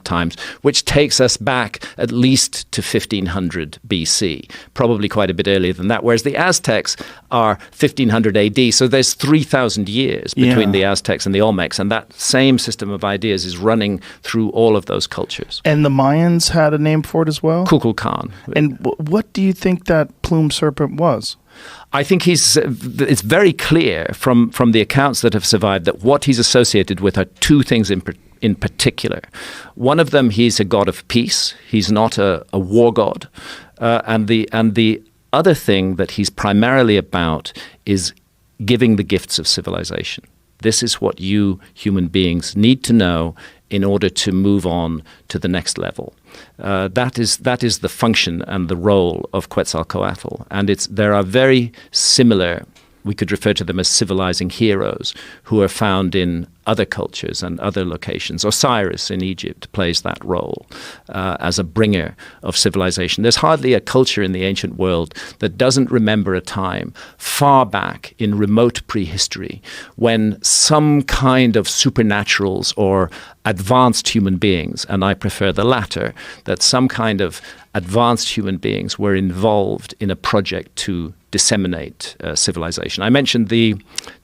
times, which takes us back at least to 1500 BC, probably quite a bit earlier than that, whereas the Aztecs are 1500 AD, so there's 3,000 years between the Aztecs and the Olmecs, and that same system of ideas is running through all of those cultures. And the Mayans had a name for it as well? Kukulkan. And what do you think that plumed serpent was? I think it's very clear from the accounts that have survived that what he's associated with are two things in particular. One of them, he's a god of peace. He's not a war god. And the other thing that he's primarily about is giving the gifts of civilization. This is what you human beings need to know in order to move on to the next level. That is the function and the role of Quetzalcoatl. And there are very similar, we could refer to them as civilizing heroes, who are found in other cultures and other locations. Osiris in Egypt plays that role as a bringer of civilization. There's hardly a culture in the ancient world that doesn't remember a time far back in remote prehistory when some kind of supernaturals or advanced human beings, and I prefer the latter, that some kind of advanced human beings were involved in a project to disseminate civilization. I mentioned the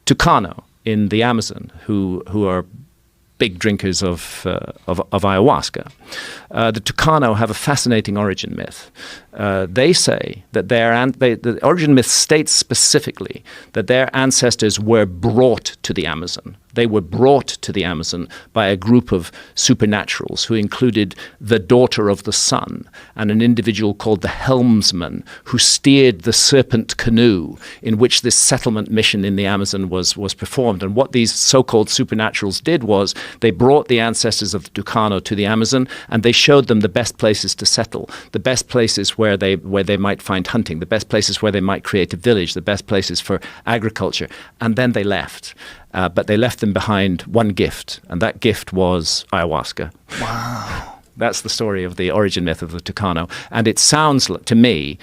Tucano in the Amazon, who are big drinkers of ayahuasca. The Tucano have a fascinating origin myth. They say that the origin myth states specifically that their ancestors were brought to the Amazon. They were brought to the Amazon by a group of supernaturals who included the daughter of the sun and an individual called the helmsman who steered the serpent canoe in which this settlement mission in the Amazon was performed. And what these so-called supernaturals did was they brought the ancestors of the Tucano to the Amazon and they showed them the best places to settle, the best places where they might find hunting, the best places where they might create a village, the best places for agriculture. And then they left. But they left them behind one gift, and that gift was ayahuasca. Wow. That's the story of the origin myth of the Tucano. And it sounds to me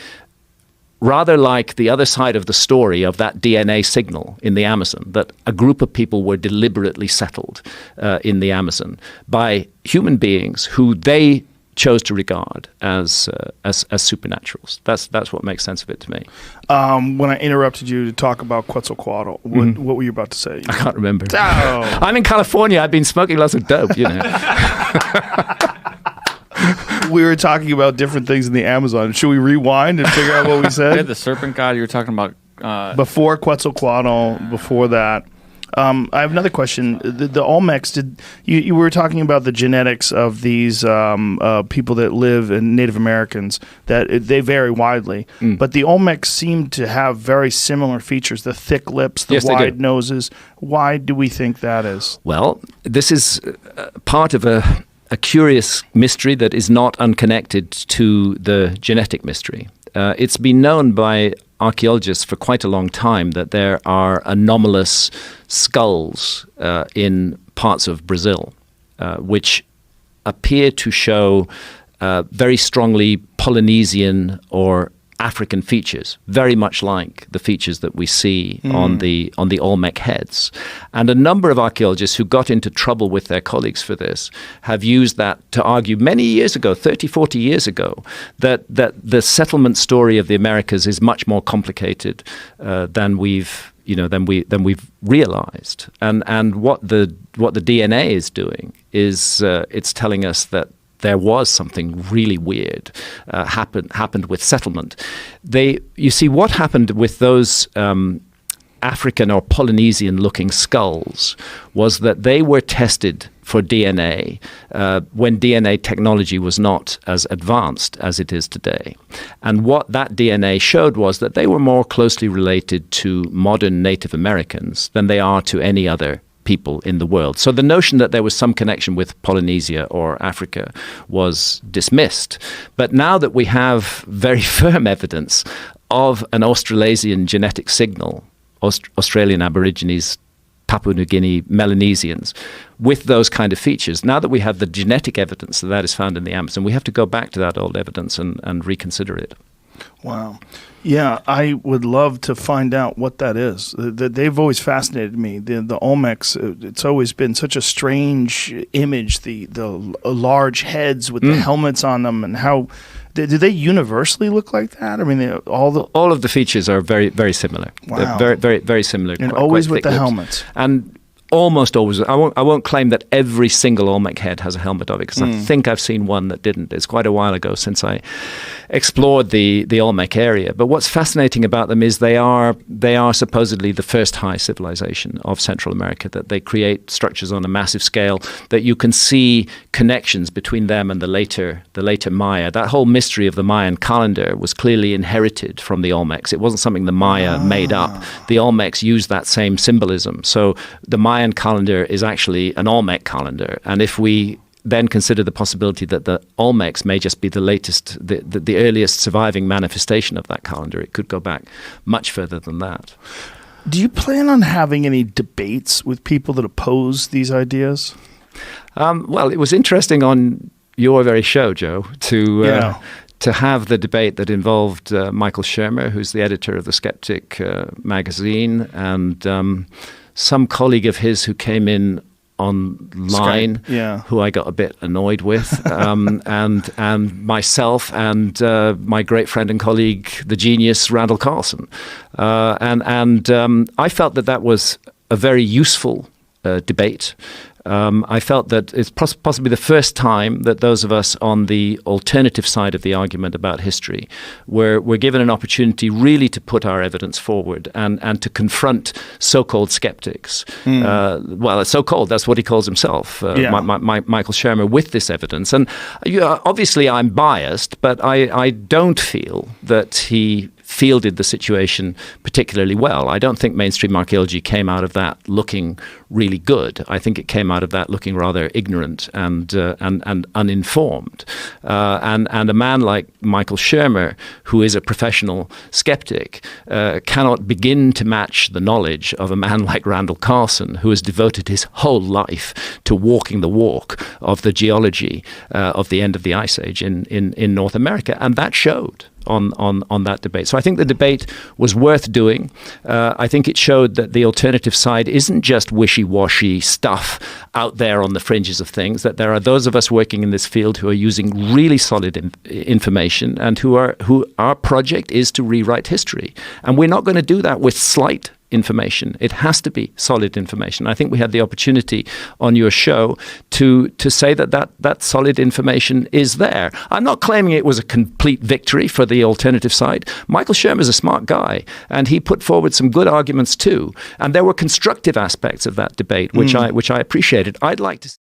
rather like the other side of the story of that DNA signal in the Amazon, that a group of people were deliberately settled in the Amazon by human beings who they chose to regard as supernaturals. That's what makes sense of it to me. When I interrupted you to talk about Quetzalcoatl, what were you about to say? I can't remember. Oh. I'm in California. I've been smoking lots of dope, you know. We were talking about different things in the Amazon. Should we rewind and figure out what we said? Yeah, the serpent god you were talking about. Before Quetzalcoatl, before that. I have another question. The Olmecs, you were talking about the genetics of these people that live in Native Americans, that they vary widely. But the Olmecs seem to have very similar features, the thick lips, the wide noses. Why do we think that is? Well, this is part of a curious mystery that is not unconnected to the genetic mystery. It's been known by archaeologists for quite a long time that there are anomalous skulls in parts of Brazil, which appear to show very strongly Polynesian or African features, very much like the features that we see on the Olmec heads. And a number of archaeologists who got into trouble with their colleagues for this have used that to argue many years ago, 30, 40 years ago, that the settlement story of the Americas is much more complicated than we've realized. And what the DNA is doing is it's telling us that there was something really weird happened with settlement. You see, what happened with those African or Polynesian-looking skulls was that they were tested for DNA when DNA technology was not as advanced as it is today. And what that DNA showed was that they were more closely related to modern Native Americans than they are to any other people in the world. So the notion that there was some connection with Polynesia or Africa was dismissed. But now that we have very firm evidence of an Australasian genetic signal, Australian Aborigines, Papua New Guinea, Melanesians, with those kind of features, now that we have the genetic evidence that is found in the Amazon, we have to go back to that old evidence and reconsider it. Wow. Yeah, I would love to find out what that is. They've always fascinated me. The Olmecs, it's always been such a strange image, the large heads with the helmets on them, and how do they universally look like that? I mean, all of the features are very, very similar. Wow. They're very, very, very similar. And always with the helmets. And almost always, I won't claim that every single Olmec head has a helmet of it, because I think I've seen one that didn't. It's quite a while ago since I explored the Olmec area. But what's fascinating about them is they are supposedly the first high civilization of Central America, that they create structures on a massive scale, that you can see connections between them and the later Maya. That whole mystery of the Mayan calendar was clearly inherited from the Olmecs. It wasn't something the Maya made up. The Olmecs used that same symbolism. So the Mayan calendar is actually an Olmec calendar. And if we then consider the possibility that the Olmecs may just be the latest, the earliest surviving manifestation of that calendar, it could go back much further than that. Do you plan on having any debates with people that oppose these ideas? Well, it was interesting on your very show, Joe, to have the debate that involved Michael Shermer, who's the editor of The Skeptic magazine, and some colleague of his who came in online, who I got a bit annoyed with, and myself and my great friend and colleague, the genius Randall Carlson, and I felt that was a very useful debate. I felt that it's possibly the first time that those of us on the alternative side of the argument about history were given an opportunity really to put our evidence forward and to confront so-called skeptics. Well, so-called, that's what he calls himself, Michael Shermer, with this evidence. And obviously I'm biased, but I don't feel that he fielded the situation particularly well. I don't think mainstream archaeology came out of that looking really good. I think it came out of that looking rather ignorant and uninformed. And a man like Michael Shermer, who is a professional skeptic, cannot begin to match the knowledge of a man like Randall Carlson, who has devoted his whole life to walking the walk of the geology of the end of the Ice Age in North America. And that showed on that debate. So I think the debate was worth doing. I think it showed that the alternative side isn't just wishy-washy stuff out there on the fringes of things, that there are those of us working in this field who are using really solid information and who our project is to rewrite history. And we're not going to do that with slight information. It has to be solid information. I think we had the opportunity on your show to say that solid information is there. I'm not claiming it was a complete victory for the alternative side. Michael Shermer is a smart guy, and he put forward some good arguments too. And there were constructive aspects of that debate, which I appreciated. I'd like to